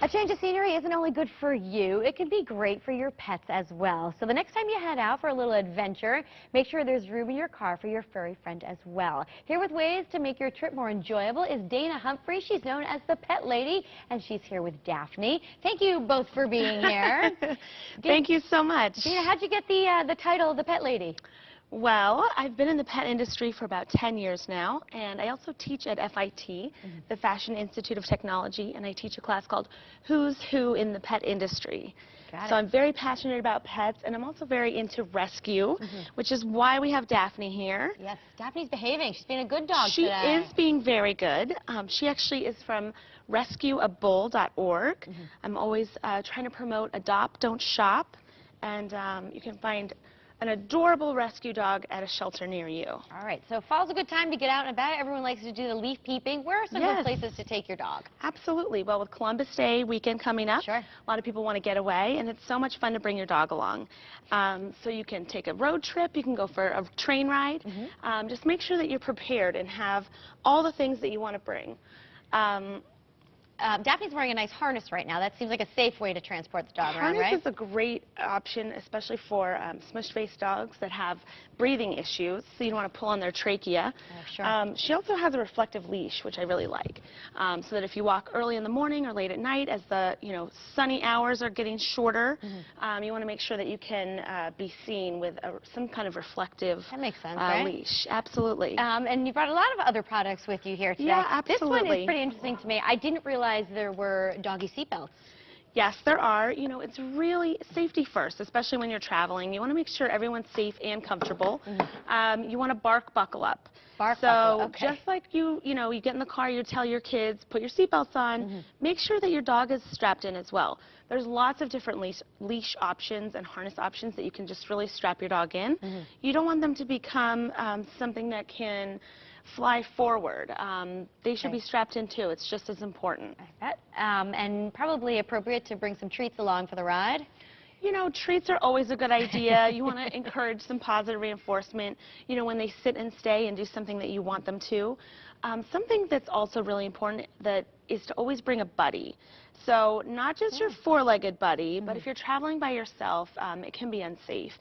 A change of scenery isn't only good for you, it can be great for your pets as well. So the next time you head out for a little adventure, make sure there's room in your car for your furry friend as well. Here with ways to make your trip more enjoyable is Dana Humphrey. She's known as the Pet Lady, and she's here with Daphne. Thank you both for being here. Thank you so much. Dana, how'd you get the title, the Pet Lady? Well, I've been in the pet industry for about 10 years now, and I also teach at FIT, the Fashion Institute of Technology, and I teach a class called Who's Who in the Pet Industry. So I'm very passionate about pets, and I'm also very into rescue, which is why we have Daphne here. Yes, Daphne's behaving. She's being a good dog today. She is being very good. She actually is from rescueabull.org. I'm always trying to promote adopt, don't shop, and you can find an adorable rescue dog at a shelter near you. All right, so fall's a good time to get out and about. Everyone likes to do the leaf peeping. Where are some good places to take your dog? Absolutely. Well, with Columbus Day weekend coming up, a lot of people want to get away, and it's so much fun to bring your dog along. So you can take a road trip, you can go for a train ride. Just make sure that you're prepared and have all the things that you want to bring. Daphne's wearing a nice harness right now. That seems like a safe way to transport the dog around, right? Harness is a great option, especially for smush-faced dogs that have breathing issues, so you don't want to pull on their trachea. She also has a reflective leash, which I really like, so that if you walk early in the morning or late at night as the sunny hours are getting shorter, you want to make sure that you can be seen with some kind of reflective leash. Absolutely. And you brought a lot of other products with you here today. Yeah, absolutely. This one is pretty interesting to me. I didn't realize there were doggy seatbelts. Yes, there are. You know, it's really safety first, especially when you're traveling. You want to make sure everyone's safe and comfortable. You want to bark buckle up. Just like you get in the car, you tell your kids, put your seatbelts on. Make sure that your dog is strapped in as well. There's lots of different leash options and harness options that you can just really strap your dog in. You don't want them to become something that can fly forward. They should be strapped in too. It's just as important. I bet. And probably appropriate to bring some treats along for the ride. You know, treats are always a good idea. You want to encourage some positive reinforcement, when they sit and stay and do something that you want them to. Something that's also really important is to always bring a buddy. So not just your four-legged buddy, but if you're traveling by yourself, it can be unsafe.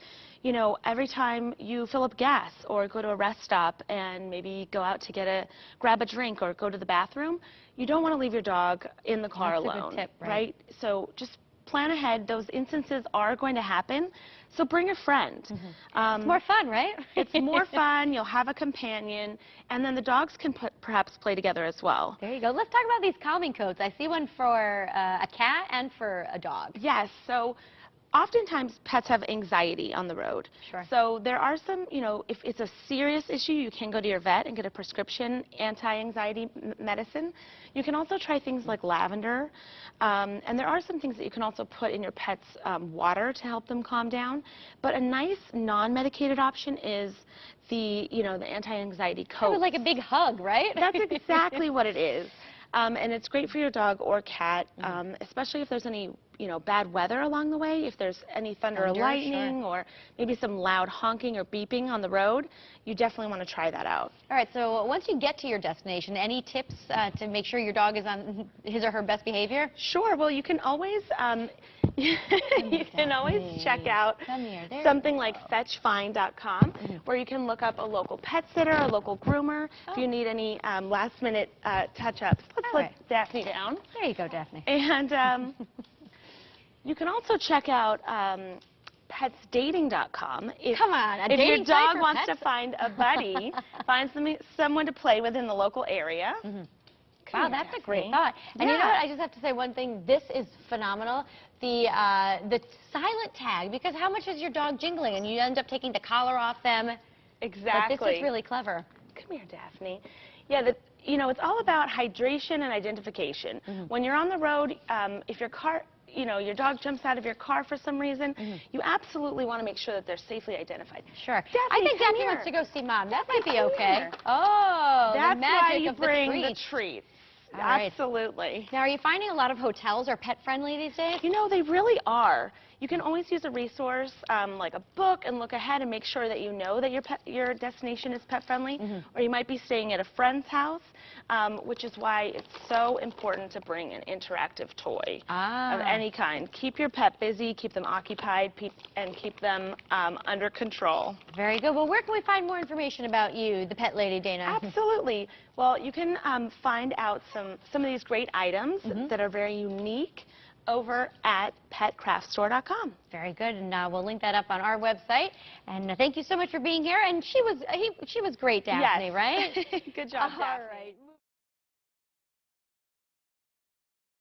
Every time you fill up gas or go to a rest stop and maybe go out to grab a drink or go to the bathroom, you don't want to leave your dog in the car alone. That's a good tip, right? So just plan ahead. Those instances are going to happen, so bring a friend. It's more fun, right? It's more fun. You'll have a companion, and then the dogs can perhaps play together as well. There you go. Let's talk about these calming coats. I see one for a cat and for a dog. Yes. So oftentimes pets have anxiety on the road. So there are some, if it's a serious issue, you can go to your vet and get a prescription anti-anxiety medicine. You can also try things like lavender, and there are some things that you can also put in your pet's water to help them calm down. But a nice non-medicated option is the anti-anxiety coat. Kind of like a big hug, right? That's exactly what it is. And it's great for your dog or cat, especially if there's any bad weather along the way, if there's any thunder or lightning or maybe some loud honking or beeping on the road, you definitely want to try that out. All right, so once you get to your destination, any tips to make sure your dog is on his or her best behavior? Sure. Well, you can always check out something like fetchfind.com, where you can look up a local pet sitter, a local groomer, if you need any last-minute touch-ups. Let's let Daphne down. There you go, Daphne. And you can also check out petsdating.com. If your dog wants to find a buddy, find someone to play with in the local area. Wow, that's a great thought. And you know what? I just have to say one thing. This is phenomenal. The silent tag, because how much is your dog jingling? And you end up taking the collar off them. Exactly. But this is really clever. Come here, Daphne. Yeah, it's all about hydration and identification. When you're on the road, if your dog jumps out of your car for some reason, you absolutely want to make sure that they're safely identified. Daphne, I think Daphne wants to go see Mom. That might be okay. Oh, that's the magic why you of bring the treats. Absolutely. Now, are you finding a lot of hotels are pet-friendly these days? You know, they really are. You can always use a resource like a book and look ahead and make sure that you know that your destination is pet-friendly. Or you might be staying at a friend's house, which is why it's so important to bring an interactive toy of any kind. Keep your pet busy, keep them occupied, and keep them under control. Very good. Well, where can we find more information about you, the Pet Lady, Dana? Absolutely. Well, you can find out some of these great items that are very unique over at petcraftstore.com. Very good, and we'll link that up on our website. And thank you so much for being here. And she was great, Daphne, right? Good job, Daphne. All right.